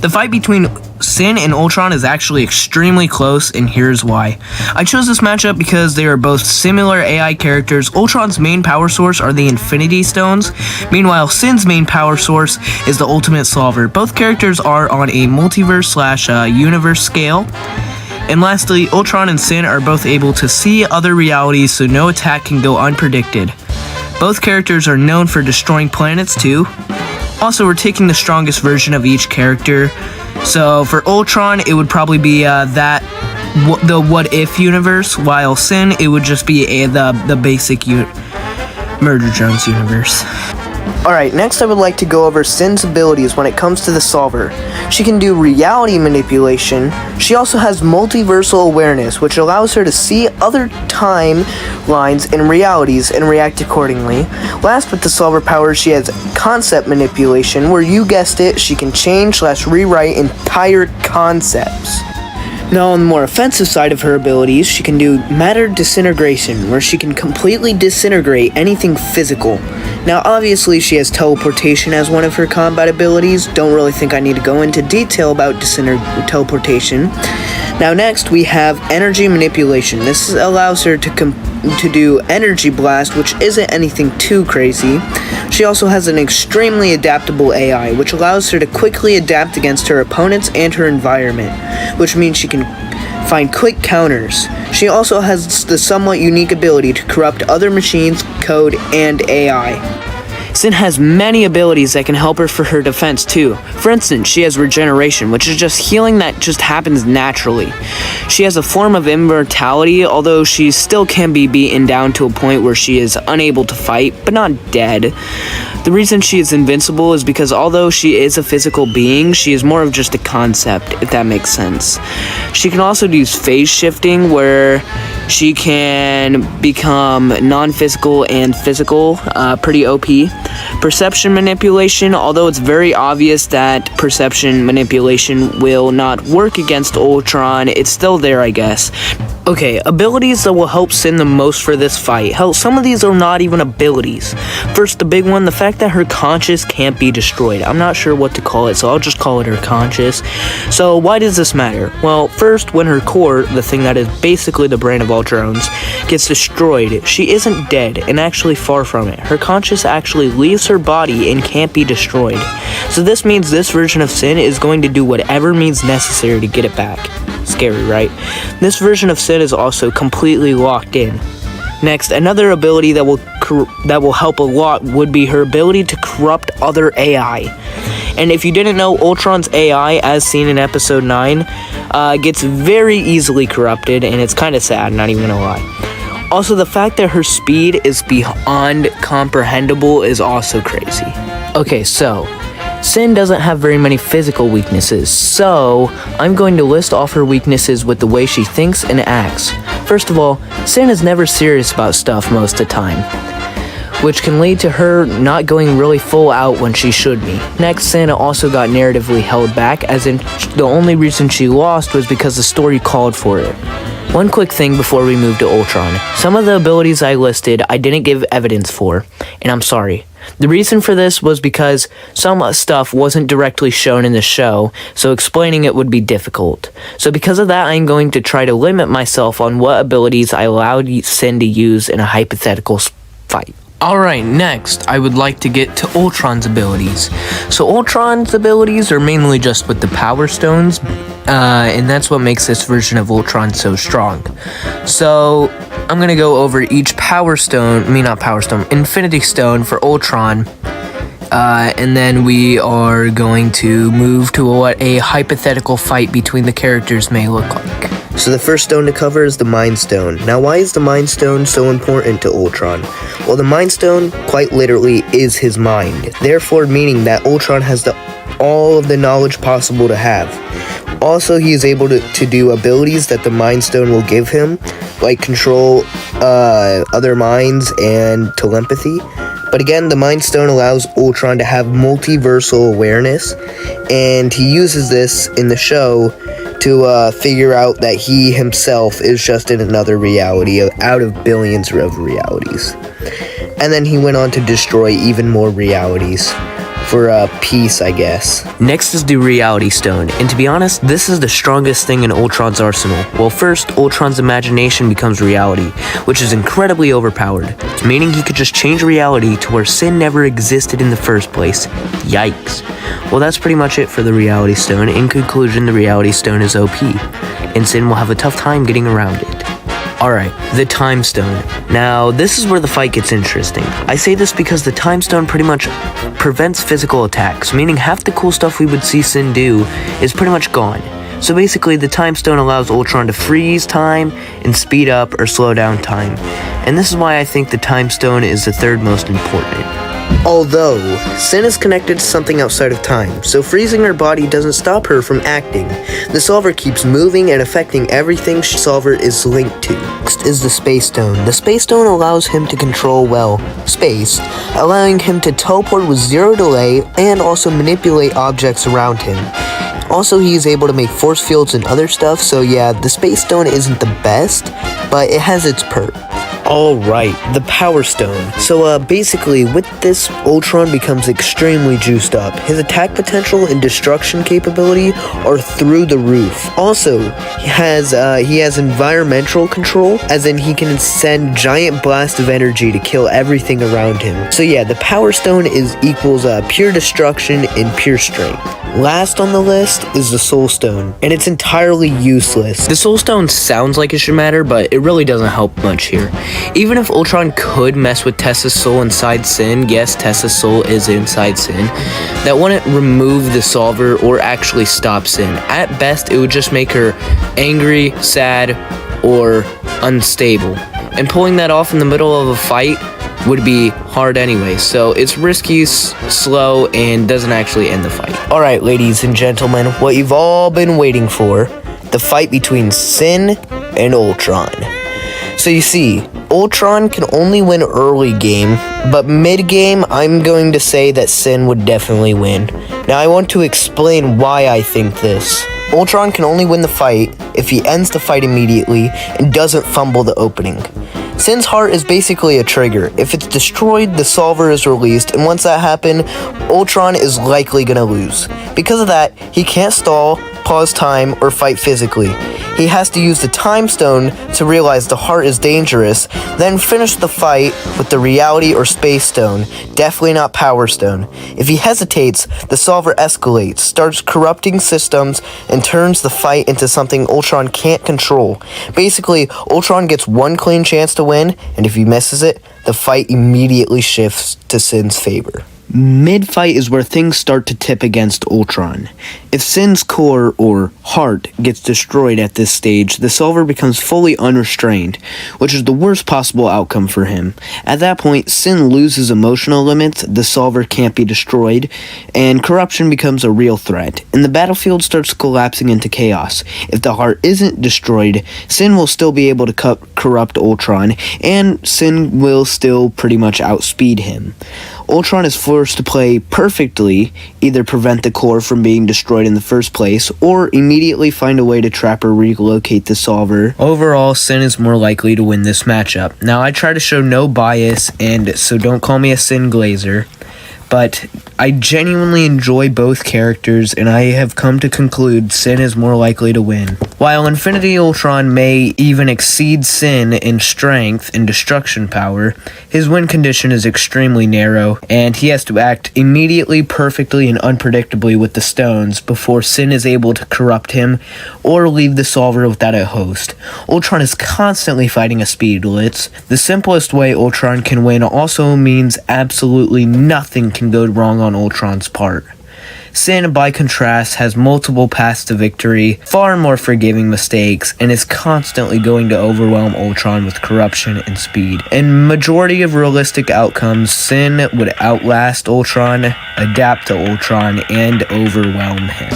The fight between Cyn and Ultron is actually extremely close, and here's why. I chose this matchup because they are both similar AI characters. Ultron's main power source are the Infinity Stones, meanwhile Cyn's main power source is the Ultimate Solver. Both characters are on a multiverse/universe scale. And lastly, Ultron and Cyn are both able to see other realities, so no attack can go unpredicted. Both characters are known for destroying planets too. Also, we're taking the strongest version of each character. So for Ultron, it would probably be the What If universe, while Cyn, it would just be the basic Murder Drones universe. Alright, next I would like to go over Cyn's abilities when it comes to the Solver. She can do reality manipulation. She also has multiversal awareness, which allows her to see other timelines and realities and react accordingly. Last with the Solver power, she has concept manipulation, where you guessed it, she can change/rewrite entire concepts. Now, on the more offensive side of her abilities, she can do matter disintegration, where she can completely disintegrate anything physical. Now, obviously, she has teleportation as one of her combat abilities. Don't really think I need to go into detail about teleportation. Now, next, we have energy manipulation. This allows her to do energy blast, which isn't anything too crazy. She also has an extremely adaptable AI, which allows her to quickly adapt against her opponents and her environment, which means she can find quick counters. She also has the somewhat unique ability to corrupt other machines, code, and AI. Cyn has many abilities that can help her for her defense too. For instance, she has regeneration, which is just healing that just happens naturally. She has a form of immortality, although she still can be beaten down to a point where she is unable to fight, but not dead. The reason she is invincible is because although she is a physical being, she is more of just a concept, if that makes sense. She can also use phase shifting, where she can become non-physical and physical, pretty OP. Perception manipulation, although it's very obvious that perception manipulation will not work against Ultron, it's still there, I guess. Okay, abilities that will help Cyn the most for this fight. Hell, some of these are not even abilities. First, the big one, the fact that her conscious can't be destroyed. I'm not sure what to call it, so I'll just call it her conscious. So why does this matter? Well, first, when her core, the thing that is basically the brain of all drones, gets destroyed, she isn't dead, and actually far from it. Her conscious actually leaves her body and can't be destroyed. So this means this version of Cyn is going to do whatever means necessary to get it back. Scary, right? This version of Cyn is also completely locked in. Next, another ability that will help a lot would be her ability to corrupt other AI. And if you didn't know, Ultron's AI, as seen in episode 9, gets very easily corrupted, and it's kind of sad, not even gonna lie. Also, the fact that her speed is beyond comprehensible is also crazy. Okay, so Cyn doesn't have very many physical weaknesses, so I'm going to list off her weaknesses with the way she thinks and acts. First of all, Cyn is never serious about stuff most of the time, which can lead to her not going really full out when she should be. Next, Cyn also got narratively held back, as in the only reason she lost was because the story called for it. One quick thing before we move to Ultron. Some of the abilities I listed I didn't give evidence for, and I'm sorry. The reason for this was because some stuff wasn't directly shown in the show, so explaining it would be difficult. So because of that, I'm going to try to limit myself on what abilities I allowed Cyn to use in a hypothetical fight. Alright, next, I would like to get to Ultron's abilities. So Ultron's abilities are mainly just with the Power Stones, and that's what makes this version of Ultron so strong. So I'm going to go over each Infinity Stone for Ultron, and then we are going to move to what a hypothetical fight between the characters may look like. So the first stone to cover is the Mind Stone. Now, why is the Mind Stone so important to Ultron? Well, the Mind Stone, quite literally, is his mind. Therefore, meaning that Ultron has all of the knowledge possible to have. Also, he is able to do abilities that the Mind Stone will give him, like control other minds and telepathy. But again, the Mind Stone allows Ultron to have multiversal awareness, and he uses this in the show to figure out that he himself is just in another reality out of billions of realities. And then he went on to destroy even more realities. for peace, I guess. Next is the Reality Stone, and to be honest, this is the strongest thing in Ultron's arsenal. Well, first, Ultron's imagination becomes reality, which is incredibly overpowered, meaning he could just change reality to where Cyn never existed in the first place. Yikes. Well, that's pretty much it for the Reality Stone. In conclusion, the Reality Stone is OP, and Cyn will have a tough time getting around it. Alright, the Time Stone. Now, this is where the fight gets interesting. I say this because the Time Stone pretty much prevents physical attacks, meaning half the cool stuff we would see Cyn do is pretty much gone. So basically, the Time Stone allows Ultron to freeze time and speed up or slow down time. And this is why I think the Time Stone is the third most important. Although, Cyn is connected to something outside of time, so freezing her body doesn't stop her from acting. The Solver keeps moving and affecting everything Solver is linked to. Next is the Space Stone. The Space Stone allows him to control, well, space, allowing him to teleport with zero delay and also manipulate objects around him. Also, he is able to make force fields and other stuff, so yeah, the Space Stone isn't the best, but it has its perk. Alright, the Power Stone. So basically, with this, Ultron becomes extremely juiced up. His attack potential and destruction capability are through the roof. Also, he has environmental control, as in he can send giant blasts of energy to kill everything around him. So yeah, the Power Stone equals pure destruction and pure strength. Last on the list is the Soul Stone, and it's entirely useless. The Soul Stone sounds like it should matter, but it really doesn't help much here. Even if Ultron could mess with Tessa's soul inside Cyn, yes, Tessa's soul is inside Cyn, that wouldn't remove the Solver or actually stop Cyn. At best, it would just make her angry, sad, or unstable. And pulling that off in the middle of a fight would be hard anyway, so it's risky, slow, and doesn't actually end the fight. Alright, ladies and gentlemen, what you've all been waiting for, the fight between Cyn and Ultron. So you see, Ultron can only win early game, but mid-game, I'm going to say that Cyn would definitely win. Now I want to explain why I think this. Ultron can only win the fight if he ends the fight immediately and doesn't fumble the opening. Cyn's heart is basically a trigger. If it's destroyed, the Solver is released, and once that happens, Ultron is likely gonna lose. Because of that, he can't stall, pause time, or fight physically. He has to use the Time Stone to realize the heart is dangerous, then finish the fight with the Reality or Space Stone, definitely not Power Stone. If he hesitates, the Solver escalates, starts corrupting systems, and turns the fight into something Ultron can't control. Basically, Ultron gets one clean chance to win, and if he misses it, the fight immediately shifts to Cyn's favor. Mid-fight is where things start to tip against Ultron. If Cyn's core, or heart, gets destroyed at this stage, the Solver becomes fully unrestrained, which is the worst possible outcome for him. At that point, Cyn loses emotional limits, the Solver can't be destroyed, and corruption becomes a real threat, and the battlefield starts collapsing into chaos. If the heart isn't destroyed, Cyn will still be able to corrupt Ultron, and Cyn will still pretty much outspeed him. Ultron is forced to play perfectly, either prevent the core from being destroyed in the first place, or immediately find a way to trap or relocate the Solver. Overall, Cyn is more likely to win this matchup. Now, I try to show no bias, and so don't call me a Cyn Glazer, but I genuinely enjoy both characters, and I have come to conclude Cyn is more likely to win. While Infinity Ultron may even exceed Cyn in strength and destruction power, his win condition is extremely narrow, and he has to act immediately, perfectly, and unpredictably with the stones before Cyn is able to corrupt him or leave the Solver without a host. Ultron is constantly fighting a speed blitz. The simplest way Ultron can win also means absolutely nothing can go wrong on Ultron's part. Cyn, by contrast, has multiple paths to victory, far more forgiving mistakes, and is constantly going to overwhelm Ultron with corruption and speed. In majority of realistic outcomes, Cyn would outlast Ultron, adapt to Ultron, and overwhelm him.